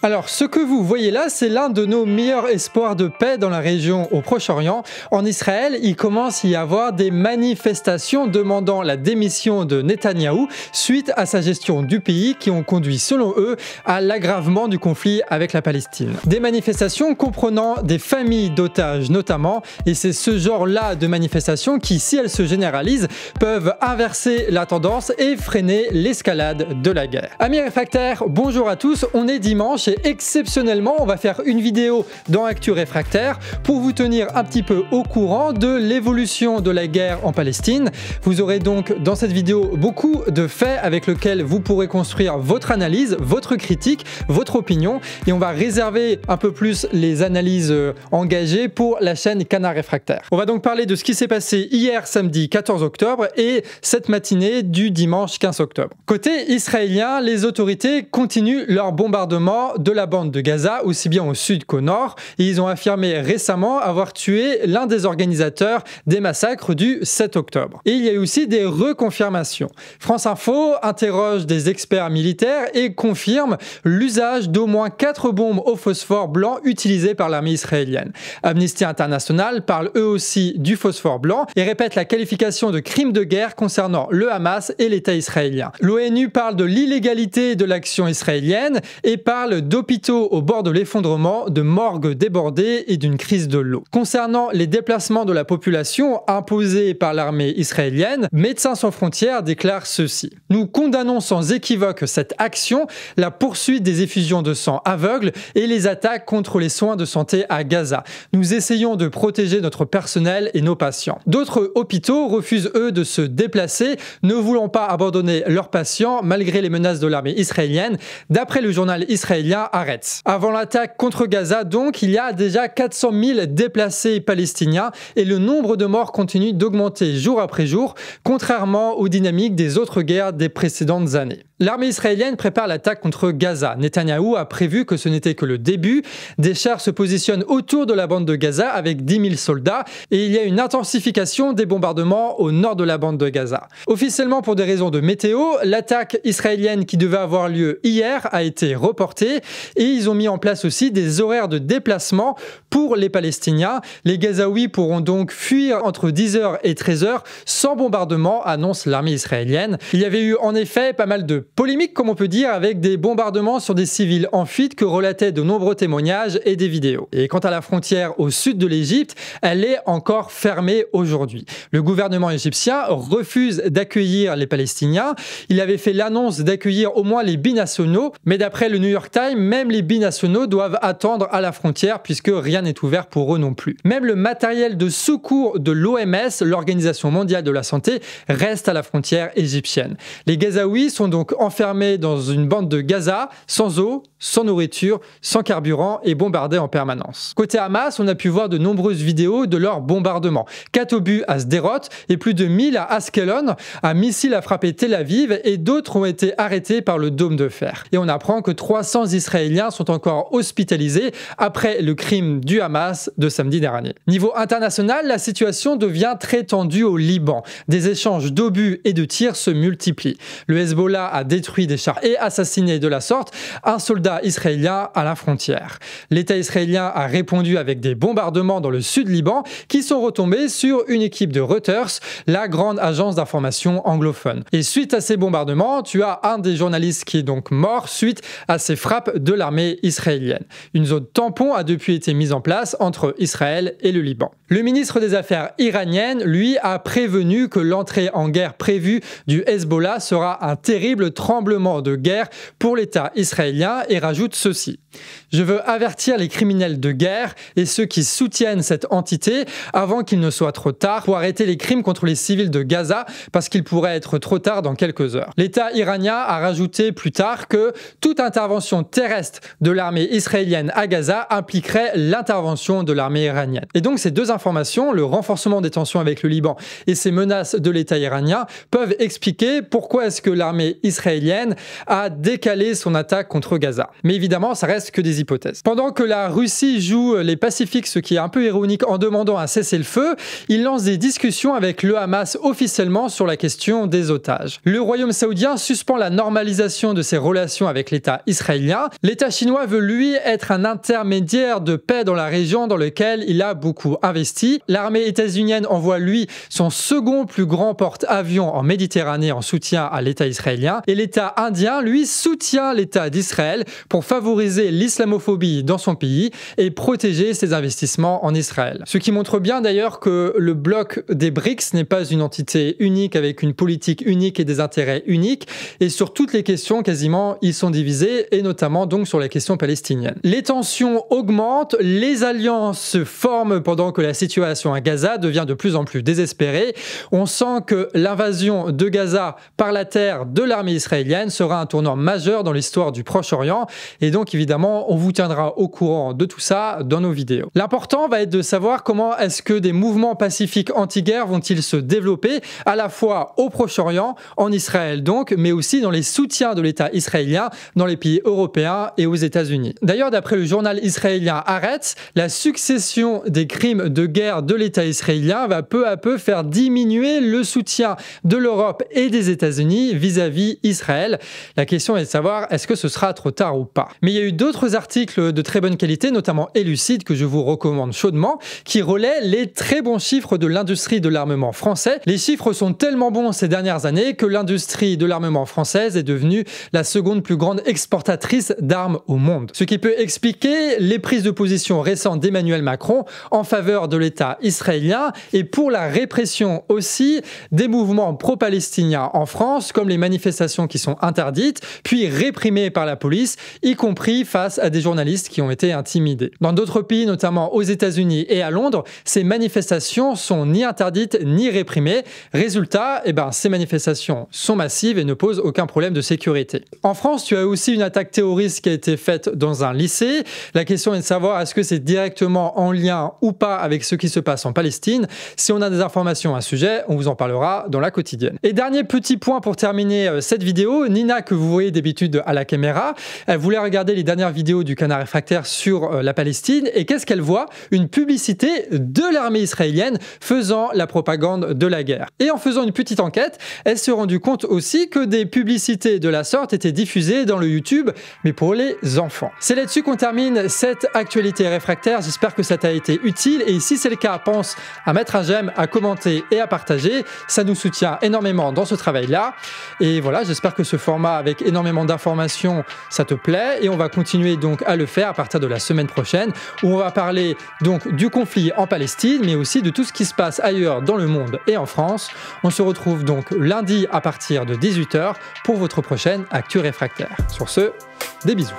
Alors, ce que vous voyez là, c'est l'un de nos meilleurs espoirs de paix dans la région au Proche-Orient. En Israël, il commence à y avoir des manifestations demandant la démission de Netanyahou suite à sa gestion du pays qui ont conduit, selon eux, à l'aggravement du conflit avec la Palestine. Des manifestations comprenant des familles d'otages notamment, et c'est ce genre-là de manifestations qui, si elles se généralisent, peuvent inverser la tendance et freiner l'escalade de la guerre. Amis réfractaires, bonjour à tous, on est dimanche et exceptionnellement, on va faire une vidéo dans Actu Réfractaire pour vous tenir un petit peu au courant de l'évolution de la guerre en Palestine. Vous aurez donc dans cette vidéo beaucoup de faits avec lesquels vous pourrez construire votre analyse, votre critique, votre opinion, et on va réserver un peu plus les analyses engagées pour la chaîne Canard Réfractaire. On va donc parler de ce qui s'est passé hier samedi 14 octobre et cette matinée du dimanche 15 octobre. Côté israélien, les autorités continuent leur bombardement de la bande de Gaza, aussi bien au sud qu'au nord, et ils ont affirmé récemment avoir tué l'un des organisateurs des massacres du 7 octobre. Et il y a eu aussi des reconfirmations. France Info interroge des experts militaires et confirme l'usage d'au moins 4 bombes au phosphore blanc utilisées par l'armée israélienne. Amnesty International parle eux aussi du phosphore blanc et répète la qualification de crime de guerre concernant le Hamas et l'État israélien. L'ONU parle de l'illégalité de l'action israélienne et parle d'hôpitaux au bord de l'effondrement, de morgues débordées et d'une crise de l'eau. Concernant les déplacements de la population imposés par l'armée israélienne, Médecins sans frontières déclare ceci. Nous condamnons sans équivoque cette action, la poursuite des effusions de sang aveugles et les attaques contre les soins de santé à Gaza. Nous essayons de protéger notre personnel et nos patients. D'autres hôpitaux refusent eux de se déplacer, ne voulant pas abandonner leurs patients malgré les menaces de l'armée israélienne, d'après le journal israélien Haaretz. Avant l'attaque contre Gaza, donc, il y a déjà 400 000 déplacés palestiniens et le nombre de morts continue d'augmenter jour après jour, contrairement aux dynamiques des autres guerres des précédentes années. L'armée israélienne prépare l'attaque contre Gaza. Netanyahou a prévu que ce n'était que le début. Des chars se positionnent autour de la bande de Gaza avec 10 000 soldats et il y a une intensification des bombardements au nord de la bande de Gaza. Officiellement, pour des raisons de météo, l'attaque israélienne qui devait avoir lieu hier a été reportée et ils ont mis en place aussi des horaires de déplacement pour les Palestiniens. Les Gazaouis pourront donc fuir entre 10h et 13h sans bombardement, annonce l'armée israélienne. Il y avait eu en effet pas mal de polémiques, comme on peut dire, avec des bombardements sur des civils en fuite que relataient de nombreux témoignages et des vidéos. Et quant à la frontière au sud de l'Égypte, elle est encore fermée aujourd'hui. Le gouvernement égyptien refuse d'accueillir les Palestiniens. Il avait fait l'annonce d'accueillir au moins les binationaux, mais d'après le New York Times, même les binationaux doivent attendre à la frontière puisque rien n'est ouvert pour eux non plus. Même le matériel de secours de l'OMS, l'Organisation mondiale de la santé, reste à la frontière égyptienne. Les Gazaouis sont donc enfermés dans une bande de Gaza, sans eau, sans nourriture, sans carburant et bombardés en permanence. Côté Hamas, on a pu voir de nombreuses vidéos de leur bombardement. 4 obus à Sderot et plus de 1000 à Askelon. Un missile a frappé Tel Aviv et d'autres ont été arrêtés par le dôme de fer. Et on apprend que 300 Israéliens sont encore hospitalisés après le crime du Hamas de samedi dernier. Niveau international, la situation devient très tendue au Liban. Des échanges d'obus et de tirs se multiplient. Le Hezbollah a détruit des chars et assassiné de la sorte un soldat israélien à la frontière. L'État israélien a répondu avec des bombardements dans le sud Liban qui sont retombés sur une équipe de Reuters, la grande agence d'information anglophone. Et suite à ces bombardements, tu as un des journalistes qui est donc mort suite à ces frappes de l'armée israélienne. Une zone tampon a depuis été mise en place entre Israël et le Liban. Le ministre des Affaires iranienne, lui, a prévenu que l'entrée en guerre prévue du Hezbollah sera un terrible tremblement de guerre pour l'État israélien et rajoute ceci. Je veux avertir les criminels de guerre et ceux qui soutiennent cette entité avant qu'il ne soit trop tard pour arrêter les crimes contre les civils de Gaza parce qu'il pourrait être trop tard dans quelques heures. L'État iranien a rajouté plus tard que toute intervention terrestre de l'armée israélienne à Gaza impliquerait l'intervention de l'armée iranienne. Et donc ces deux informations, le renforcement des tensions avec le Liban et ces menaces de l'État iranien, peuvent expliquer pourquoi est-ce que l'armée israélienne israélienne a décalé son attaque contre Gaza. Mais évidemment, ça reste que des hypothèses. Pendant que la Russie joue les pacifiques, ce qui est un peu ironique en demandant un cessez-le-feu, il lance des discussions avec le Hamas officiellement sur la question des otages. Le Royaume saoudien suspend la normalisation de ses relations avec l'État israélien. L'État chinois veut lui être un intermédiaire de paix dans la région dans lequel il a beaucoup investi. L'armée états-unienne envoie lui son second plus grand porte-avions en Méditerranée en soutien à l'État israélien. Et l'État indien, lui, soutient l'État d'Israël pour favoriser l'islamophobie dans son pays et protéger ses investissements en Israël. Ce qui montre bien d'ailleurs que le bloc des BRICS n'est pas une entité unique avec une politique unique et des intérêts uniques. Et sur toutes les questions, quasiment, ils sont divisés, et notamment donc sur la question palestinienne. Les tensions augmentent, les alliances se forment pendant que la situation à Gaza devient de plus en plus désespérée. On sent que l'invasion de Gaza par la terre de l'armée israélienne sera un tournant majeur dans l'histoire du Proche-Orient. Et donc évidemment, on vous tiendra au courant de tout ça dans nos vidéos. L'important va être de savoir comment est-ce que des mouvements pacifiques anti-guerre vont-ils se développer à la fois au Proche-Orient, en Israël donc, mais aussi dans les soutiens de l'État israélien dans les pays européens et aux États-Unis. D'ailleurs, d'après le journal israélien Haaretz, la succession des crimes de guerre de l'État israélien va peu à peu faire diminuer le soutien de l'Europe et des États-Unis vis-à-vis Israël. La question est de savoir est-ce que ce sera trop tard ou pas. Mais il y a eu d'autres articles de très bonne qualité, notamment Elucide, que je vous recommande chaudement, qui relaient les très bons chiffres de l'industrie de l'armement français. Les chiffres sont tellement bons ces dernières années que l'industrie de l'armement française est devenue la seconde plus grande exportatrice d'armes au monde. Ce qui peut expliquer les prises de position récentes d'Emmanuel Macron en faveur de l'État israélien et pour la répression aussi des mouvements pro-palestiniens en France, comme les manifestations qui sont interdites, puis réprimées par la police, y compris face à des journalistes qui ont été intimidés. Dans d'autres pays, notamment aux États-Unis et à Londres, ces manifestations sont ni interdites ni réprimées. Résultat, ces manifestations sont massives et ne posent aucun problème de sécurité. En France, tu as aussi une attaque terroriste qui a été faite dans un lycée. La question est de savoir est-ce que c'est directement en lien ou pas avec ce qui se passe en Palestine. Si on a des informations à ce sujet, on vous en parlera dans la quotidienne. Et dernier petit point pour terminer cette vidéo, Nina, que vous voyez d'habitude à la caméra, elle voulait regarder les dernières vidéos du Canard Réfractaire sur la Palestine et qu'est-ce qu'elle voit? Une publicité de l'armée israélienne faisant la propagande de la guerre. Et en faisant une petite enquête, elle s'est rendue compte aussi que des publicités de la sorte étaient diffusées dans le YouTube, mais pour les enfants. C'est là-dessus qu'on termine cette actualité réfractaire. J'espère que ça t'a été utile et si c'est le cas, pense à mettre un j'aime, à commenter et à partager. Ça nous soutient énormément dans ce travail-là. Et voilà, j'espère que ce format avec énormément d'informations, ça te plaît et on va continuer donc à le faire à partir de la semaine prochaine où on va parler donc du conflit en Palestine, mais aussi de tout ce qui se passe ailleurs dans le monde et en France. On se retrouve donc lundi à partir de 18 h pour votre prochaine Actu Réfractaire. Sur ce, des bisous.